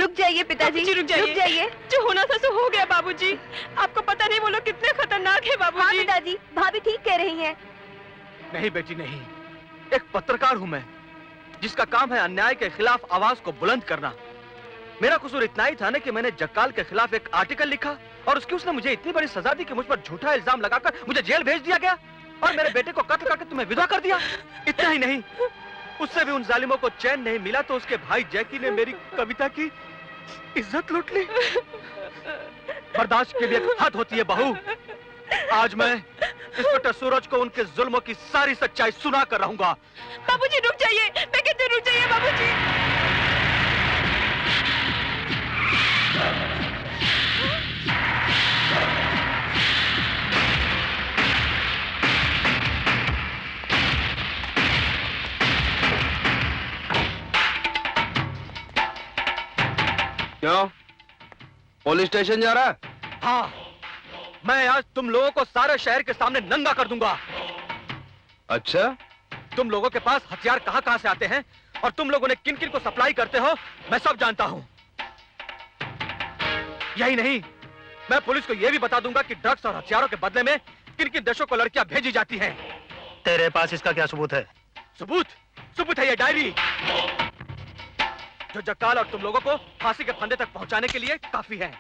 रुक जाइए पिताजी, रुक जाइए। जो होना था सो हो गया बाबूजी। आपको पता नहीं वो लोग कितने खतरनाक है बाबूजी। हाँ पिताजी, भाभी ठीक कह रही हैं। नहीं बेटी नहीं, एक पत्रकार हूं मैं, जिसका काम है अन्याय के खिलाफ आवाज को बुलंद करना। मेरा कसूर इतना ही था ना कि मैंने जक्काल के खिलाफ एक आर्टिकल लिखा और उसकी उसने मुझे इतनी बड़ी सजा दी कि मुझ पर झूठा इल्जाम लगाकर मुझे जेल भेज दिया गया और मेरे बेटे को कत्ल करके तुम्हें विधवा कर दिया। इतना ही नहीं, उससे भी उन जालिमों को चैन नहीं मिला तो उसके भाई जैकी ने मेरी कविता की इज्जत लूट ली। बर्दाश्त की भी एक हद होती है बहू। आज मैं इंस्पेक्टर सूरज को उनके जुल्मों की सारी सच्चाई सुना कर रहूंगा। बाबूजी रुक जाइए, मैं कहती हूँ रुक जाइए बाबूजी। क्यों? पुलिस स्टेशन जा रहा है? हाँ, मैं आज तुम लोगों को सारे शहर के सामने नंगा कर दूंगा। अच्छा? तुम लोगों के पास हथियार कहां से आते हैं और तुम लोग उन्हें किन किन को सप्लाई करते हो, मैं सब जानता हूं। यही नहीं, मैं पुलिस को यह भी बता दूंगा कि ड्रग्स और हथियारों के बदले में किन किन देशों को लड़कियां भेजी जाती हैं। तेरे पास इसका क्या सबूत है? सबूत है ये डायरी, जो जक्काल और तुम लोगों को फांसी के फंदे तक पहुंचाने के लिए काफी है।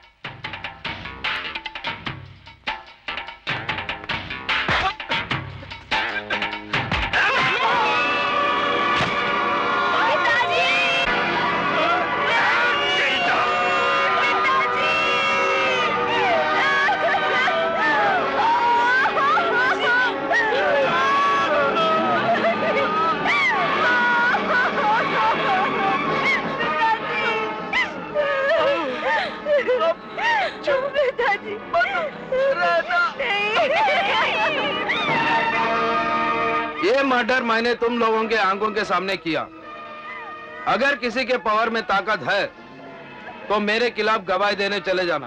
ये मर्डर मैंने तुम लोगों के आंखों के सामने किया। अगर किसी के पावर में ताकत है तो मेरे खिलाफ गवाही देने चले जाना।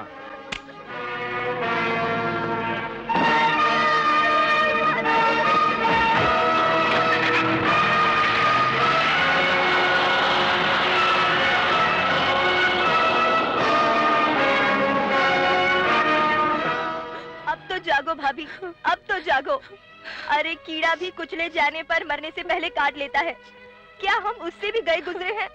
अब तो जागो भाभी, अब तो जागो। अरे कीड़ा भी कुचले जाने पर मरने से पहले काट लेता है, क्या हम उससे भी गए गुजरे हैं?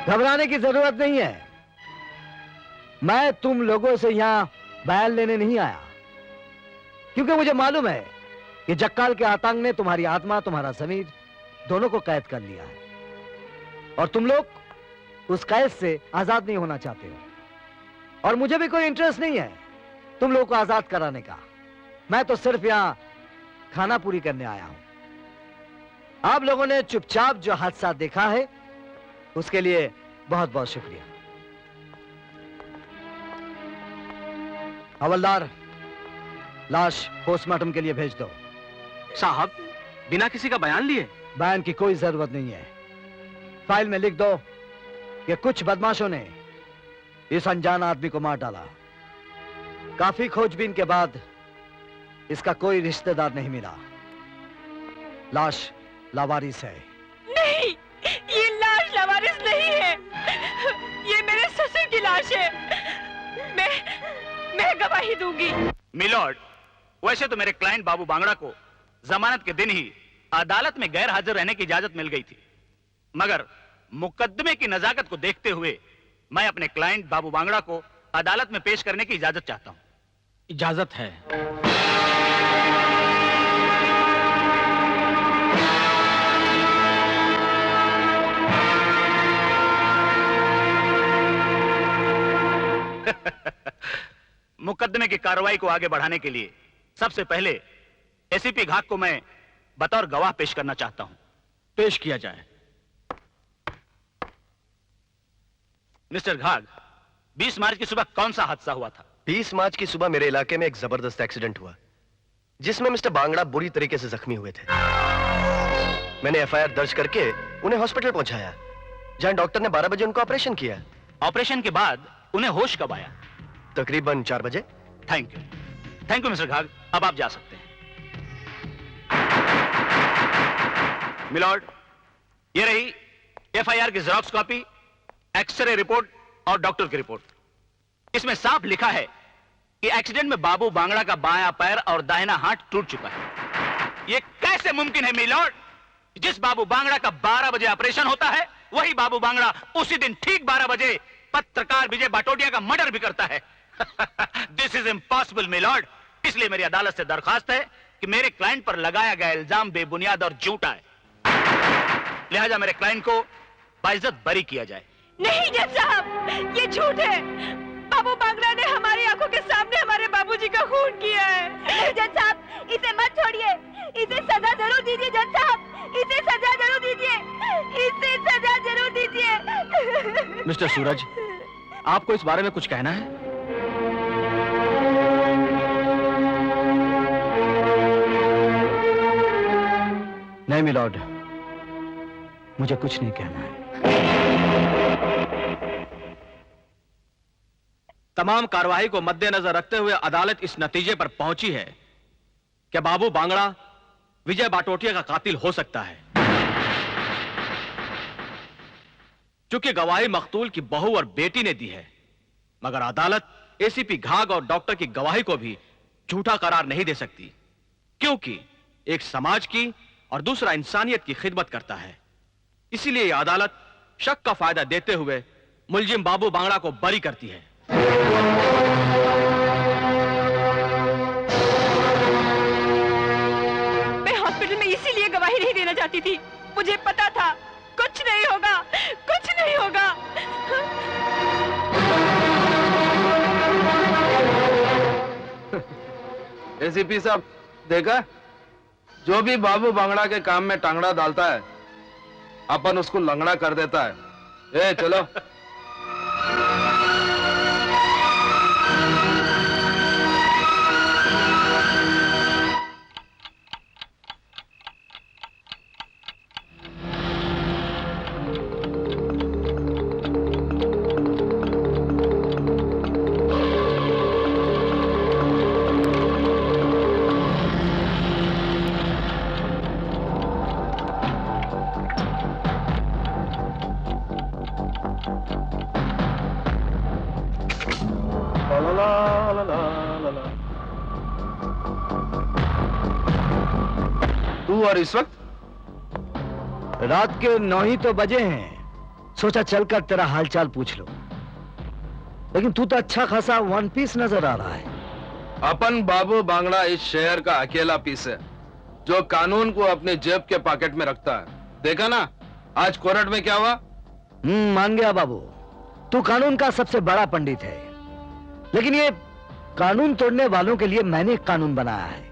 घबराने की जरूरत नहीं है। मैं तुम लोगों से यहां बयान लेने नहीं आया, क्योंकि मुझे मालूम है कि जक्काल के आतंक ने तुम्हारी आत्मा, तुम्हारा जमीर दोनों को कैद कर लिया है और तुम लोग उस कैद से आजाद नहीं होना चाहते हो। और मुझे भी कोई इंटरेस्ट नहीं है तुम लोगों को आजाद कराने का। मैं तो सिर्फ यहां खाना पूरी करने आया हूं। आप लोगों ने चुपचाप जो हादसा देखा है उसके लिए बहुत बहुत शुक्रिया। हवलदार, लाश पोस्टमार्टम के लिए भेज दो। साहब, बिना किसी का बयान लिए? बयान की कोई जरूरत नहीं है। फाइल में लिख दो कि कुछ बदमाशों ने इस अनजान आदमी को मार डाला। काफी खोजबीन के बाद इसका कोई रिश्तेदार नहीं मिला। लाश लावारिस है। नहीं, ये लाश लावारिस नहीं है, ये मेरे ससुर की लाश है। मैं गवाही दूंगी। मिलॉर्ड, वैसे तो मेरे क्लाइंट बाबू बांगड़ा को जमानत के दिन ही अदालत में गैर हाजिर रहने की इजाजत मिल गई थी, मगर मुकदमे की नजाकत को देखते हुए मैं अपने क्लाइंट बाबू बांगड़ा को अदालत में पेश करने की इजाजत चाहता हूं। इजाजत है। मुकदमे की कार्रवाई को आगे बढ़ाने के लिए सबसे पहले एसीपी घाग को मैं बतौर गवाह पेश करना चाहता हूं। पेश किया जाए। मिस्टर घाग, 20 मार्च की सुबह कौन सा हादसा हुआ था? 20 मार्च की सुबह मेरे इलाके में एक जबरदस्त एक्सीडेंट हुआ जिसमें मिस्टर बांगड़ा बुरी तरीके से जख्मी हुए थे। मैंने एफआईआर दर्ज करके उन्हें हॉस्पिटल पहुंचाया, जहां डॉक्टर ने 12 बजे उनका ऑपरेशन किया। ऑपरेशन के बाद उन्हें होश कब आया? तकरीबन 4 बजे। Thank you. Thank you mister Ghag, अब आप जा सकते हैं। मिलॉर्ड, ये रही एफआईआर की जेरॉक्स कॉपी, एक्सरे रिपोर्ट और डॉक्टर की रिपोर्ट। इसमें साफ लिखा है कि एक्सीडेंट में बाबू बांगड़ा का बायां पैर और दाहिना हाथ टूट चुका है। यह कैसे मुमकिन है मिलॉर्ड? जिस बाबू बांगड़ा का 12 बजे ऑपरेशन होता है, वही बाबू बांगड़ा उसी दिन ठीक 12 बजे पत्रकार विजय बाटोटिया का मर्डर भी करता है। This is impossible milord. इसलिए मेरी अदालत से दरखास्त है कि मेरे क्लाइंट पर लगाया गया इल्जाम बेबुनियाद और झूठा है। लिहाजा मेरे क्लाइंट को बाइज्जत बरी किया जाए। नहीं जज साहब, ये झूठ है। बाबू बांगड़ा ने हमारी आंखों के सामने हमारे बाबूजी का खून किया है। नहीं जज साहब, इसे मत छोड़िए, इसे सजा जरूर दीजिए जज साहब, इसे सजा जरूर दीजिए, इसे सजा जरूर दीजिए। मिस्टर सूरज, आपको इस बारे में कुछ कहना है? नहीं मिलॉर्ड, मुझे कुछ नहीं कहना है। तमाम कार्रवाई को मद्देनजर रखते हुए अदालत इस नतीजे पर पहुंची है कि बाबू बांगड़ा विजय बाटोटिया का कातिल हो सकता है। चूंकि गवाही मकतूल की बहू और बेटी ने दी है, मगर अदालत एसीपी घाग और डॉक्टर की गवाही को भी झूठा करार नहीं दे सकती, क्योंकि एक समाज की और दूसरा इंसानियत की खिदमत करता है। इसीलिए यह अदालत शक का फायदा देते हुए मुलजिम बाबू बांगड़ा को बरी करती है। मैं हॉस्पिटल में इसीलिए गवाही नहीं देना चाहती थी। मुझे पता था कुछ नहीं होगा, कुछ नहीं होगा। एसीपी साहब, देखा, जो भी बाबू बांगड़ा के काम में टांगड़ा डालता है, अपन उसको लंगड़ा कर देता है। ए चलो। तू और इस वक्त? रात के 9 ही तो बजे हैं। सोचा चलकर तेरा हालचाल पूछ लो, लेकिन तू तो अच्छा खासा वन पीस नजर आ रहा है। अपन बाबू बांगड़ा इस शहर का अकेला पीस है जो कानून को अपने जेब के पॉकेट में रखता है। देखा ना आज कोर्ट में क्या हुआ? मान गया बाबू, तू कानून का सबसे बड़ा पंडित है, लेकिन ये कानून तोड़ने वालों के लिए मैंने एक कानून बनाया है।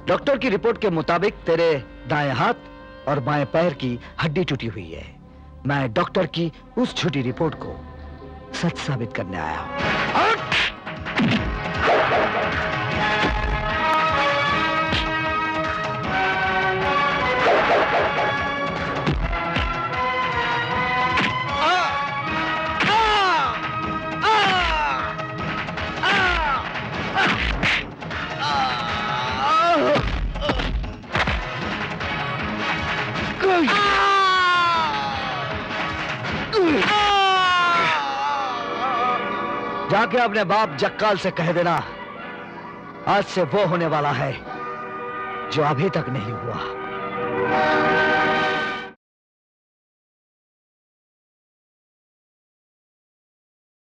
डॉक्टर की रिपोर्ट के मुताबिक तेरे दाएं हाथ और बाएं पैर की हड्डी टूटी हुई है। मैं डॉक्टर की उस झूठी रिपोर्ट को सच साबित करने आया हूं। जाके अपने बाप जक्काल से कह देना, आज से वो होने वाला है जो अभी तक नहीं हुआ।